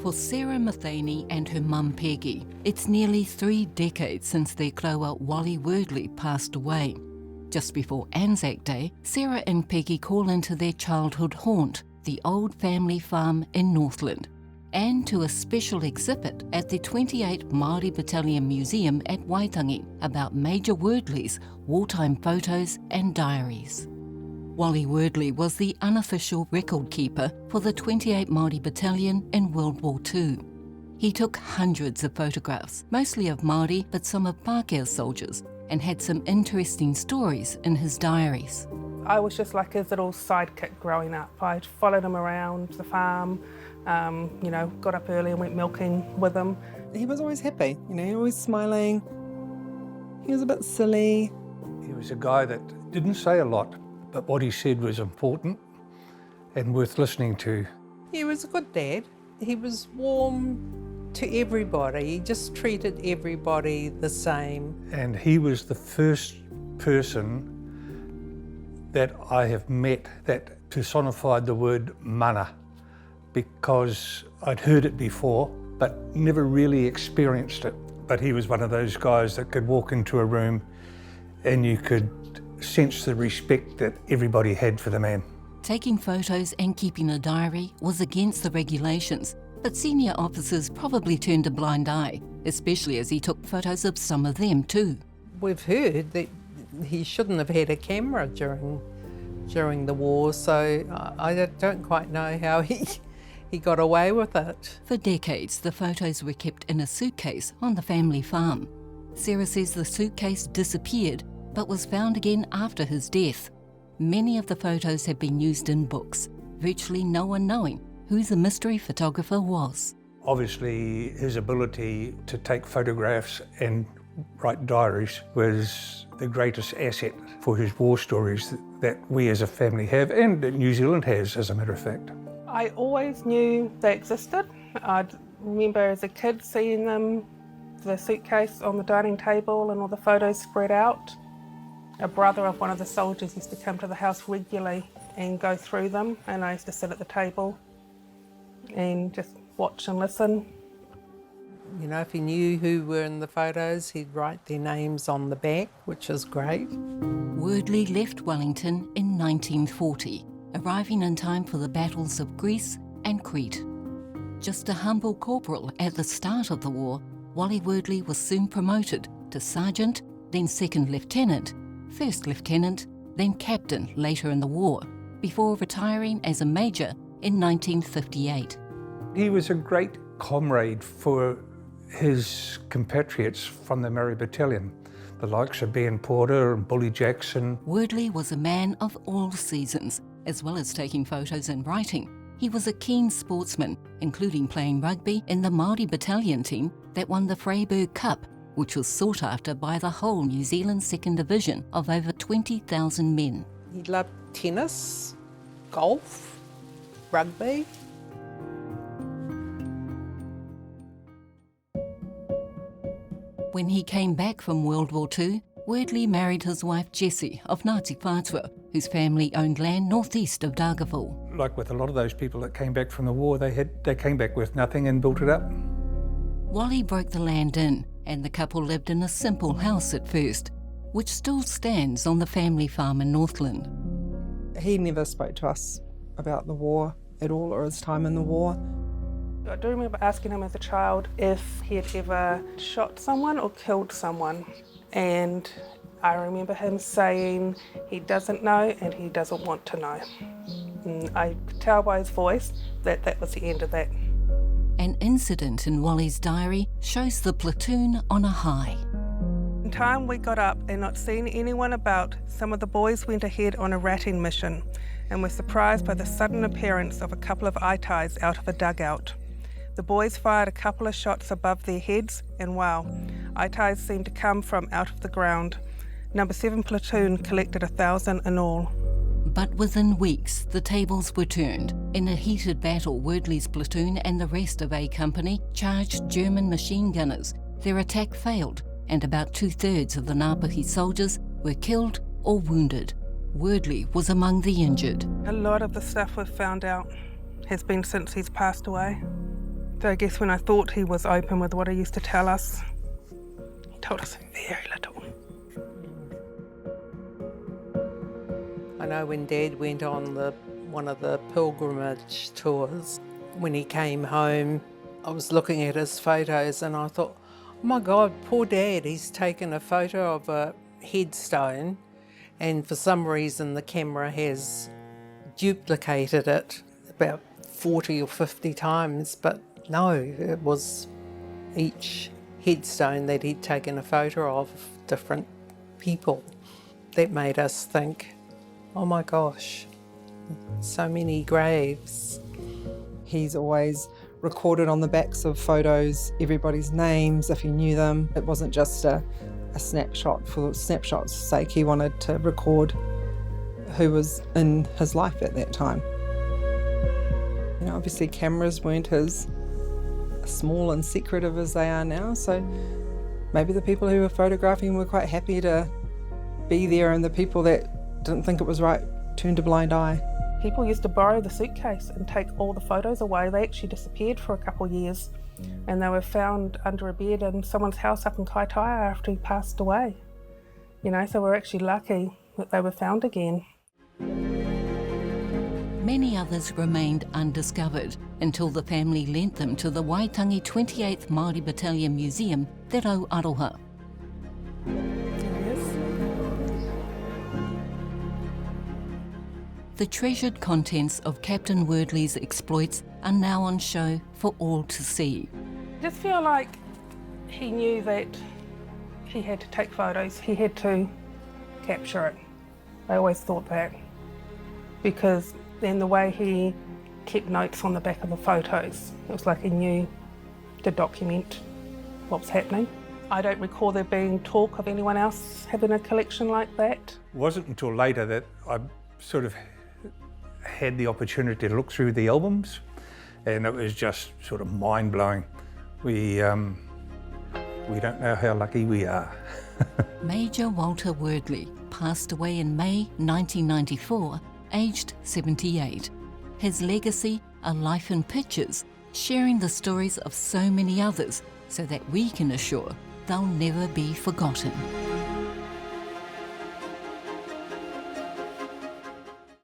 For Sarah Matheny and her mum Peggy, it's nearly 3 decades since their kloa Wally Wordle passed away. Just before Anzac Day, Sarah and Peggy call into their childhood haunt, the old family farm in Northland, and to a special exhibit at the 28 Māori Battalion Museum at Waitangi about Major Wordle's wartime photos and diaries. Wally Wordle was the unofficial record keeper for the 28 Māori Battalion in World War II. He took hundreds of photographs, mostly of Māori but some of Pākehā soldiers, and had some interesting stories in his diaries. I was just like his little sidekick growing up. I followed him around the farm, got up early and went milking with him. He was always happy, always smiling. He was a bit silly. He was a guy that didn't say a lot, but what he said was important and worth listening to. He was a good dad. He was warm to everybody. He just treated everybody the same. And he was the first person that I have met that personified the word mana, because I'd heard it before, but never really experienced it. But he was one of those guys that could walk into a room and you could sense the respect that everybody had for the man. Taking photos and keeping a diary was against the regulations, but senior officers probably turned a blind eye, especially as he took photos of some of them too. We've heard that he shouldn't have had a camera during the war, so I don't quite know how he got away with it. For decades, the photos were kept in a suitcase on the family farm. Sarah says the suitcase disappeared, but was found again after his death. Many of the photos have been used in books, virtually no one knowing who the mystery photographer was. Obviously, his ability to take photographs and write diaries was the greatest asset for his war stories that we as a family have, and that New Zealand has, as a matter of fact. I always knew they existed. I remember as a kid seeing them, the suitcase on the dining table and all the photos spread out. A brother of one of the soldiers used to come to the house regularly and go through them, and I used to sit at the table and just watch and listen. If he knew who were in the photos, he'd write their names on the back, which is great. Wordle left Wellington in 1940, arriving in time for the battles of Greece and Crete. Just a humble corporal at the start of the war, Wally Wordle was soon promoted to sergeant, then second lieutenant, first lieutenant, then captain later in the war, before retiring as a major in 1958. He was a great comrade for his compatriots from the Māori Battalion, the likes of Ben Porter and Bully Jackson. Wordle was a man of all seasons, as well as taking photos and writing. He was a keen sportsman, including playing rugby in the Māori Battalion team that won the Freiburg Cup, which was sought after by the whole New Zealand Second Division of over 20,000 men. He loved tennis, golf, rugby. When he came back from World War II, Wordle married his wife Jessie of Ngāti Whātua, whose family owned land northeast of Dargaville. Like with a lot of those people that came back from the war, they came back with nothing and built it up. Wally broke the land in, and the couple lived in a simple house at first, which still stands on the family farm in Northland. He never spoke to us about the war at all, or his time in the war. I do remember asking him as a child if he had ever shot someone or killed someone, and I remember him saying he doesn't know and he doesn't want to know. And I could tell by his voice that that was the end of that. An incident in Wally's diary shows the platoon on a high. In time we got up and not seeing anyone about, some of the boys went ahead on a ratting mission and were surprised by the sudden appearance of a couple of Aitais out of a dugout. The boys fired a couple of shots above their heads, and wow, Aitais seemed to come from out of the ground. Number 7 platoon collected 1,000 in all. But within weeks, the tables were turned. In a heated battle, Wordle's platoon and the rest of A Company charged German machine gunners. Their attack failed, and about 2/3 of the Ngāpuhi soldiers were killed or wounded. Wordle was among the injured. A lot of the stuff we found out has been since he's passed away. So I guess when I thought he was open with what he used to tell us, he told us very little. I know when Dad went on one of the pilgrimage tours, when he came home, I was looking at his photos and I thought, oh my God, poor Dad, he's taken a photo of a headstone and for some reason the camera has duplicated it about 40 or 50 times, but no, it was each headstone that he'd taken a photo of different people. That made us think, oh my gosh, so many graves. He's always recorded on the backs of photos everybody's names if he knew them. It wasn't just a snapshot for snapshot's sake. He wanted to record who was in his life at that time. You know, obviously cameras weren't as small and secretive as they are now, so maybe the people who were photographing were quite happy to be there, and the people that didn't think it was right turned a blind eye. People used to borrow the suitcase and take all the photos away. They actually disappeared for a couple of years, and they were found under a bed in someone's house up in Kaitaia after he passed away. You know, so we're actually lucky that they were found again. Many others remained undiscovered until the family lent them to the Waitangi 28th Māori Battalion Museum, Te Rau Aroha. The treasured contents of Captain Wordley's exploits are now on show for all to see. I just feel like he knew that he had to take photos, he had to capture it. I always thought that, because then the way he kept notes on the back of the photos, it was like he knew to document what was happening. I don't recall there being talk of anyone else having a collection like that. It wasn't until later that I sort of had the opportunity to look through the albums, and it was just sort of mind-blowing. We don't know how lucky we are. Major Walter Wordle passed away in May 1994, aged 78. His legacy, a life in pictures, sharing the stories of so many others so that we can assure they'll never be forgotten.